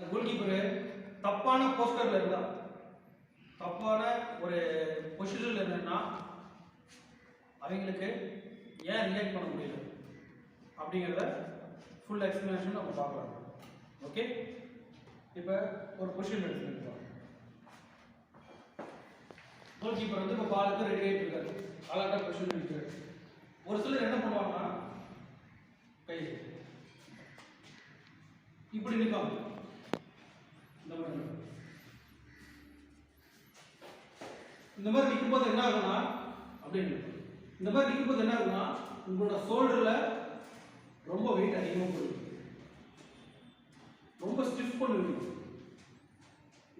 Goal keeper தப்பான போஸ்டர்ல இருந்தா, தப்பான ஒரு பொசிஷன்ல இருந்தா அவங்களுக்கு ஏன் ரியாக்ட் பண்ண முடியல அப்படிங்கிறத ஃபுல் எக்ஸ்பிளனேஷன் நம்ம பார்க்கலாம். ஓகே, இப்போ ஒரு பொசிஷன் எடுத்துக்கலாம். கோல் கீப்பர் வந்து இப்போ பாலுக்கு ரெடி ஆகிட்டு இருக்காரு, அலாட்டா பொசிஷன் எடுக்கிறாரு. ஒரு சிலர் என்ன பண்ணுவாங்கன்னா கை இப்படி நிற்பாங்க. இந்த மாதிரி நிற்கும்போது என்ன ஆகும்னா, அப்படின்னு இந்த மாதிரி நிற்கும்போது என்ன ஆகும்னா, உங்களோட ஷோல்டர்ல ரொம்ப வெயிட் அதிகமாக போடுது, ரொம்ப ஸ்டிஃப் பண்ணுவீங்க.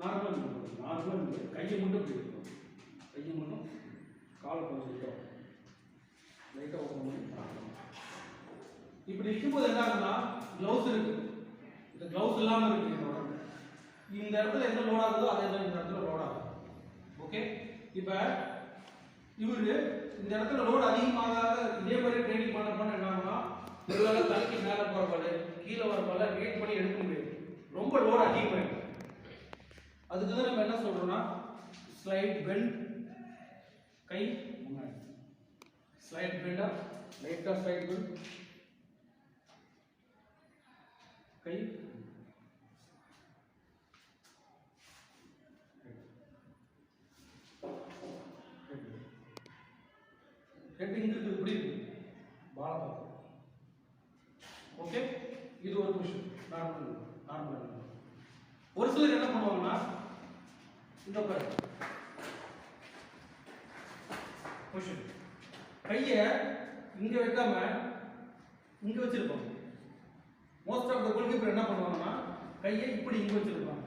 நார்மலாக கையை மட்டும் போயிருக்கோம், கையை மட்டும் காலை கொஞ்சம் லைட்டாக ஓப்பன் பண்ணி இப்படி நிற்கும்போது என்ன ஆகும்னா, க்ளவுஸ் இருக்கு, இந்த க்ளவுஸ் இல்லாமல் இருக்கு என்னோட இந்த இடத்துல எந்த லோட் ஆகுதோ அதே மாதிரி இந்த இடத்துல லோட் ஆகும். ஓகே, இப்போ இவரு இந்த இடத்துல லோட் அதிகமாக இதே மாதிரி ட்ரைனிங் பண்ண என்ன ஆகும்னா, இவரால் தலைக்கு மேலே போகிற பால் கீழே வர பால் வெயிட் பண்ணி எடுக்க முடியாது, ரொம்ப லோட் அதிகமாகிடும். அதுக்கு தான் நம்ம என்ன சொல்கிறோம்னா, ஸ்லைட் பெண்ட், கை முன்னாடி ஸ்லைட் பெண்டாக லைட்டாக ஸ்லைட் பெண்ட், கை ஹெட் இங்க இருக்கு, இப்படி இருக்கு பால பார்த்து. ஓகே, இது ஒரு பொசிஷன் நார்மல். ஒரு சிலர் என்ன பண்ணுவாங்கன்னா, இந்த பாரு பொசிஷன் கையை இங்க வைக்காம இங்க வச்சிருப்பாங்க. Most of the goal keeper என்ன பண்ணுவாங்கன்னா, கையை இப்படி இங்க வச்சிருப்பாங்க.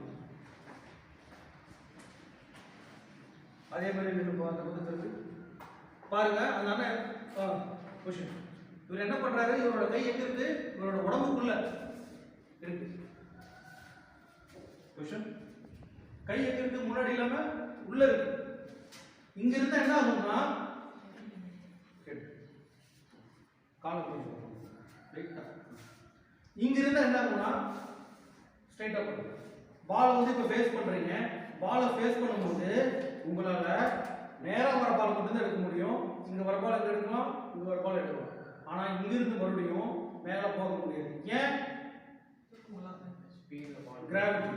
அதே மாதிரி நின்று அந்த பக்கத்துக்கு பாருங்க. அதனால பொசிஷன் இவர் என்ன பண்றாரு, இவரோட கை எங்க இருக்கு, இவரோட உடம்புக்குள்ள இருக்கு. பொசிஷன் கை எங்க இருக்கு, முன்னாடி இல்லாம உள்ள இருக்கு. இங்க இருந்தா என்ன ஆகும்னா, காலை கொஞ்சம் ரைட்டா, இங்க இருந்தா என்ன ஆகும்னா ஸ்ட்ரைட்டா போகும். பால் வந்து இப்ப ஃபேஸ் பண்றீங்க, பாலை ஃபேஸ் பண்ணும்போது உங்களால நேரா வர பால் மட்டும் தான் எடுக்க முடியும். இங்க வர பால் எங்க எடுக்கலாம், இங்க வர பால் எடுக்கலாம். ஆனா இங்க இருந்து மறுபடியும் மேல போக முடியாது. ஏன்? கிராவிட்டி.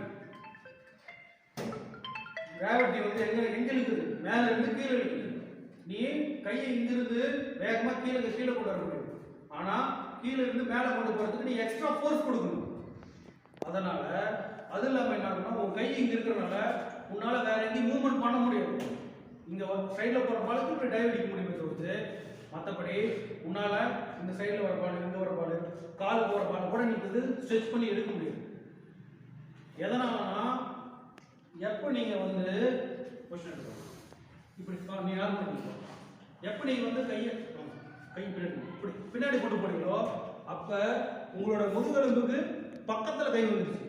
கிராவிட்டி வந்து எங்க இருக்குது, மேல இருந்து கீழே இருக்குது. நீ கையை இங்க இருந்து வேகமா கீழே கொண்டு வர முடியும். ஆனா கீழே இருந்து மேல கொண்டு போறதுக்கு நீ எக்ஸ்ட்ரா ஃபோர்ஸ் கொடுக்கணும். அதனால அது இல்லாம என்ன ஆகும்னா, உன் கை இங்க இருக்கிறனால உன்னால வேற எங்கேயும் மூவ்மெண்ட் பண்ண முடியாது. இங்க சைடுல போற பாலுக்கு இப்படி டைவ் அடிக்க முடியுமே தவிர்த்து, மற்றபடி உன்னால இந்த சைடுல வர பால், இங்க வர பால், கால் போற பால் கூட நீ வந்து ஸ்ட்ரெச் பண்ணி எடுக்க முடியும். எதனாலனா, எப்ப நீங்க வந்து பொசிஷன் எடுக்கணும், இப்படி நீ யார் பண்ணிக்கோ, எப்ப நீங்க வந்து கையை இப்படி பின்னாடி கொண்டு போறீங்களோ அப்ப உங்களோட முதுகெலும்புக்கு பக்கத்துல கை வந்துருச்சு.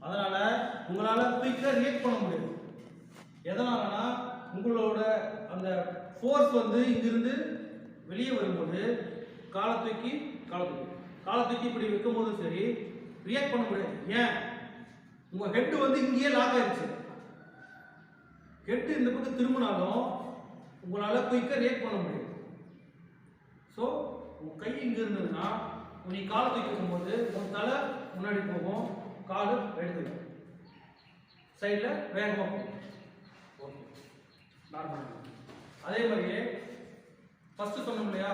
அதனால உங்களால குயிக்கா ரியாக்ட் பண்ண முடியாது. எதனாலனா, உங்களோட அந்த ஃபோர்ஸ் வந்து இங்கிருந்து வெளியே வரும்போது காலை தூக்கி இப்படி வைக்கும் போதும் சரி ரியாக்ட் பண்ண முடியாது. ஏன்? உங்க ஹெட் வந்து இங்கேயே லாக் ஆயிடுச்சு. ஹெட் இந்த பக்கம் திரும்பினாலும் உங்களால குயிக்கா ரியாக்ட் பண்ண முடியாது. ஸோ உங்க கை இங்க இருந்ததுன்னா, நீ காலை தூக்கி வைக்கும்போது உன் தலை முன்னாடி போகும், காலு எடுத்துக்கும், சைடில் வேகமாக போகும். Okay, normal. அதே மாதிரியே ஃபர்ஸ்ட் சொன்னோம் இல்லையா,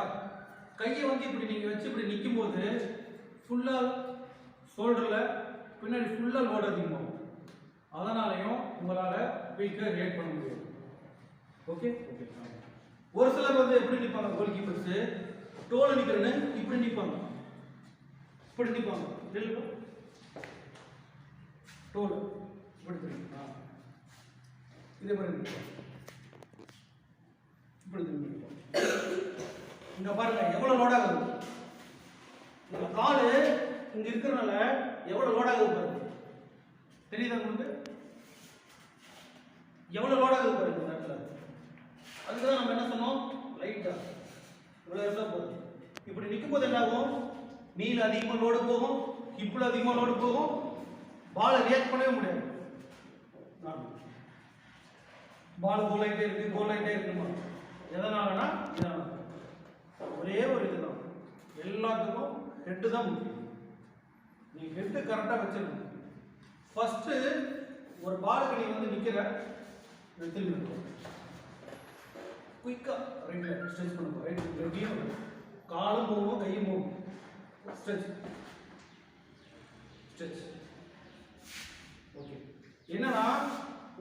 கையை வந்து இப்படி நீங்கள் வச்சு இப்படி நிற்கும்போது ஃபுல்லாக ஷோல்டரில் பின்னாடி ஃபுல்லாக லோடு அதிகமாகும். அதனாலையும் உங்களால் குயிக்காக ரியாக்ட் பண்ண முடியும். Okay okay. ஒரு சிலர் வந்து எப்படி நிற்பாங்க, கோல் கீப்பர்ஸு டோல நிற்கிறேன்னு இப்படி நிற்பாங்க, இப்படி நிற்பாங்க, டோல் இப்படி தெரியும், இதே மாதிரி நிற்பாங்க, இப்படி திரும்பி. இங்க பாருங்க எவ்வளவு லோட் ஆகுது, இந்த காலு இங்க இருக்கிறனால எவ்வளவு லோட் ஆகுது பாருங்க, தெரியுதா உங்களுக்கு? எவ்வளவு லோட் ஆகுது பாருங்க இந்த இடத்துல. அதுக்குதான் நம்ம என்ன சொன்னோம், லைட்டா இவ்வளவு போகுது. இப்படி நிற்கும் போது என்ன ஆகும், நீல அதிகமா லோடு போகும், ஹிப்ல அதிகமா லோடு போகும், பால் ரியாக்ட் பண்ணவே முடியாது. பால் கோல் ஆகிட்டே இருக்குமா? எதனாலனா இதனால ஒரே ஒரு இதுதான். எல்லாத்துக்கும் ஹெட் தான் முக்கியம். நீ ஹெட் கரெக்டாக வச்சிருக்கணும். ஃபர்ஸ்ட் ஒரு பாலுக்கு நீ வந்து நிற்கிற திரும்பி குயிக்காக ரைட்டில் ஸ்ட்ரெச் பண்ணுவோம். ரைட் லெஃப்ட்லையும் காலும் போகும் கையும் போகும். Stretch stretch. ஓகே. என்னன்னா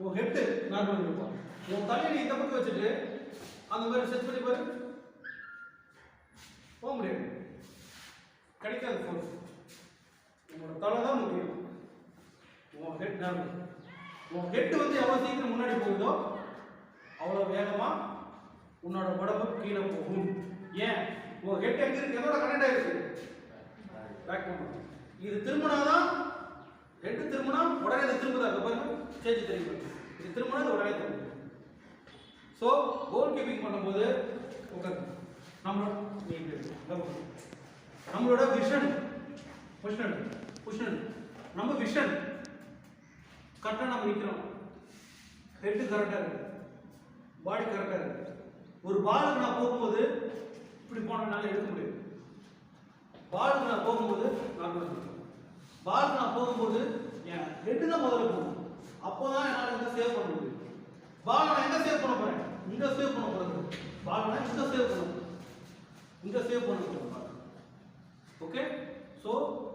உன் ஹெட்டு நார்மல் இருக்கும். உன் தலையை நீ இந்த பக்கம் வச்சுட்டு அந்த மாதிரி ஸ்ட்ரெச் பண்ணி பாரு. போக முடியாது, கிடைக்காது ஃபோர்ஸ். உங்களோட தலை தான் முக்கியம். உன் ஹெட் நார்மல். உன் ஹெட் வந்து எவ்வளோ சீக்கிரம் முன்னாடி போகுதோ அவ்வளோ வேகமாக உன்னோட உடம்பு கீழே போகும். ஏன்? உன் ஹெட் எங்க இருக்கு? எதோட கனெக்ட் ஆயிருக்கு? பேக் பண்ணணும். இது திரும்பினாதான் ஹெட் திரும்பினா உடனே இது திரும்புதா? பாருங்க, சேஞ்ச் தெரியும். இது திரும்பினா இது உடனே திரும்பும். ஸோ கோல் கீப்பிங் பண்ணும்போது நம்மளோட விஷன் நம்ம விஷன் கரெக்டாக நம்ம நிற்கிறோம். ஹெட்டு கரெக்டாக இருக்கு, பாடி கரெக்டாக இருக்கு. ஒரு பாலுக்கு நான் போகும்போது இப்படி போனதுனால எடுக்க முடியும். பாலுக்கு நான் போகும்போது பாலுக்கு நான் போகும்போது என் ஹெட்டு தான் முதல்ல போகும். அப்போதான் என்னால் இங்கே சேவ் பண்ண முடியும். பால் நான் எங்கே சேவ் பண்ண போகிறேன்? இங்கே சேவ் பண்ண போகிறது. பால் நான் இங்கே சேவ் பண்ணணும். இங்கே சேவ் பண்ண போகிறேன். ஓகே. ஸோ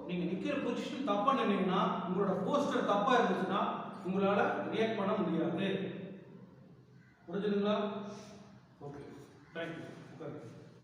நீங்கள் நிற்கிற பொசிஷன் தப்பாக நின்னீங்கன்னா, உங்களோட போஸ்டர் தப்பாக இருந்துச்சுன்னா உங்களால் ரியாக்ட் பண்ண முடியாது. புரிஞ்சுதுங்களா? Okay, thank you.